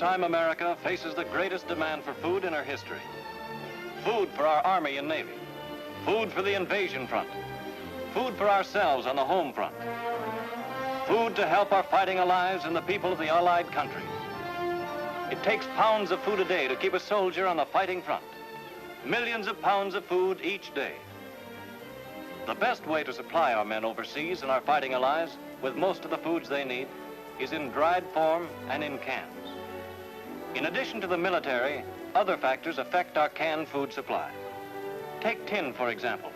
peacetime America faces the greatest demand for food in her history. Food for our Army and Navy. Food for the invasion front. Food for ourselves on the home front. Food to help our fighting allies and the people of the Allied countries. It takes pounds of food a day to keep a soldier on the fighting front. Millions of pounds of food each day. The best way to supply our men overseas and our fighting allies with most of the foods they need is in dried form and in cans. In addition to the military, other factors affect our canned food supply. Take tin, for example.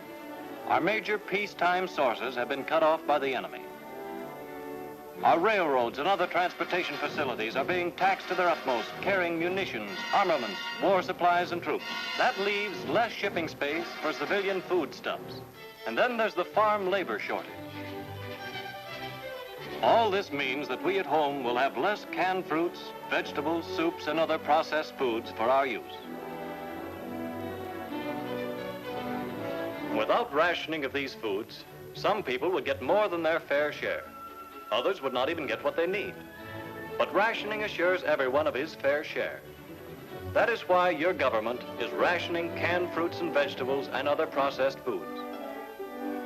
Our major peacetime sources have been cut off by the enemy. Our railroads and other transportation facilities are being taxed to their utmost, carrying munitions, armaments, war supplies, and troops. That leaves less shipping space for civilian foodstuffs. And then there's the farm labor shortage. All this means that we at home will have less canned fruits, vegetables, soups, and other processed foods for our use. Without rationing of these foods, some people would get more than their fair share. Others would not even get what they need. But rationing assures everyone of his fair share. That is why your government is rationing canned fruits and vegetables and other processed foods.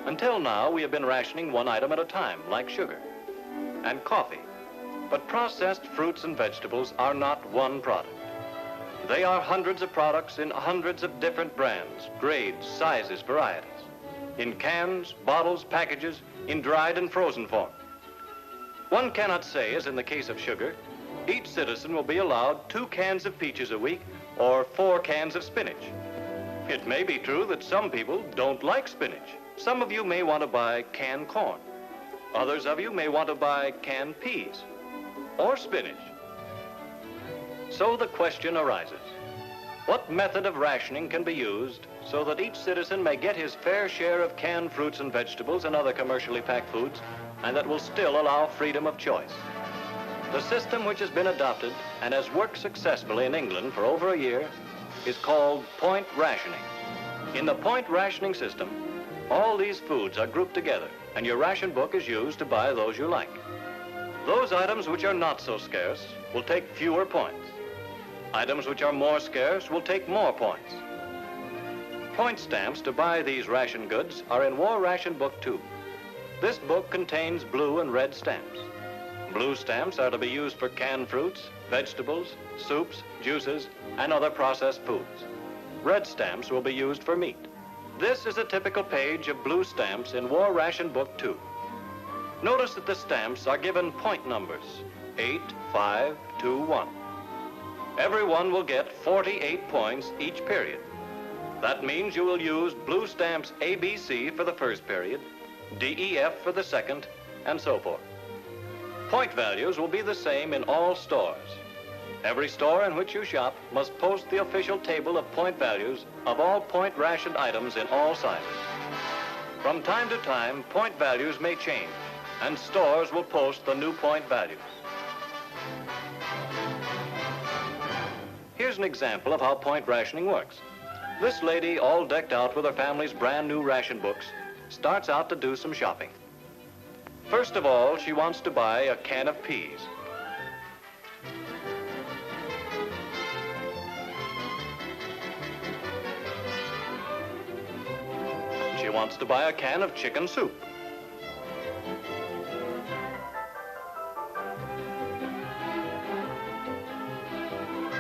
Until now, we have been rationing one item at a time, like sugar and coffee. But processed fruits and vegetables are not one product. They are hundreds of products in hundreds of different brands, grades, sizes, varieties. In cans, bottles, packages, in dried and frozen form. One cannot say, as in the case of sugar, each citizen will be allowed 2 cans of peaches a week or 4 cans of spinach. It may be true that some people don't like spinach. Some of you may want to buy canned corn. Others of you may want to buy canned peas or spinach. So the question arises, what method of rationing can be used so that each citizen may get his fair share of canned fruits and vegetables and other commercially packed foods, and that will still allow freedom of choice? The system which has been adopted and has worked successfully in England for over a year is called point rationing. In the point rationing system, all these foods are grouped together, and your ration book is used to buy those you like. Those items which are not so scarce will take fewer points. Items which are more scarce will take more points. Point stamps to buy these ration goods are in War Ration Book 2. This book contains blue and red stamps. Blue stamps are to be used for canned fruits, vegetables, soups, juices, and other processed foods. Red stamps will be used for meat. This is a typical page of blue stamps in War Ration Book 2. Notice that the stamps are given point numbers, 8, 5, 2, 1. Everyone will get 48 points each period. That means you will use blue stamps ABC for the first period, DEF for the second, and so forth. Point values will be the same in all stores. Every store in which you shop must post the official table of point values of all point rationed items in all sizes. From time to time, point values may change, and stores will post the new point values. Here's an example of how point rationing works. This lady, all decked out with her family's brand new ration books, starts out to do some shopping. First of all, she wants to buy a can of peas. She wants to buy a can of chicken soup.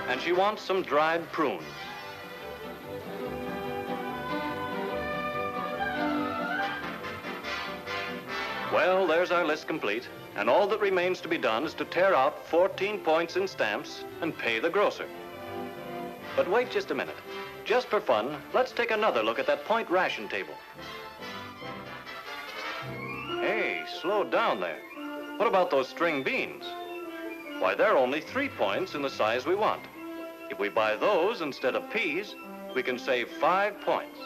And she wants some dried prunes. Well, there's our list complete, and all that remains to be done is to tear out 14 points in stamps and pay the grocer. But wait just a minute. Just for fun, let's take another look at that point ration table. Hey, slow down there. What about those string beans? Why, they're only 3 points in the size we want. If we buy those instead of peas, we can save 5 points.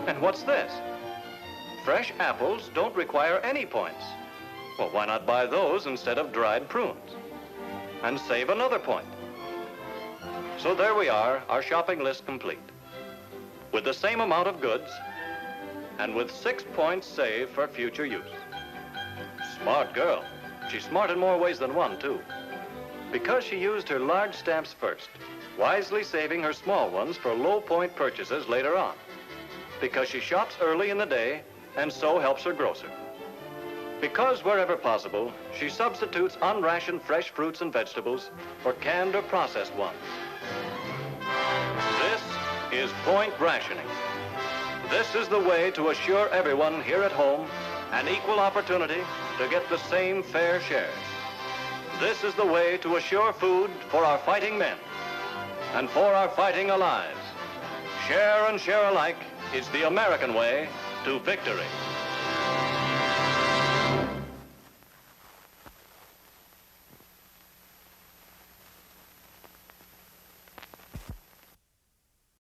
And what's this? Fresh apples don't require any points. Well, why not buy those instead of dried prunes? And save another point. So there we are, our shopping list complete. With the same amount of goods, and with 6 points saved for future use. Smart girl. She's smart in more ways than one, too. Because she used her large stamps first, wisely saving her small ones for low-point purchases later on. Because she shops early in the day and so helps her grocer. Because wherever possible, she substitutes unrationed fresh fruits and vegetables for canned or processed ones. This is point rationing. This is the way to assure everyone here at home an equal opportunity to get the same fair shares. This is the way to assure food for our fighting men and for our fighting allies. Share and share alike is the American way to victory.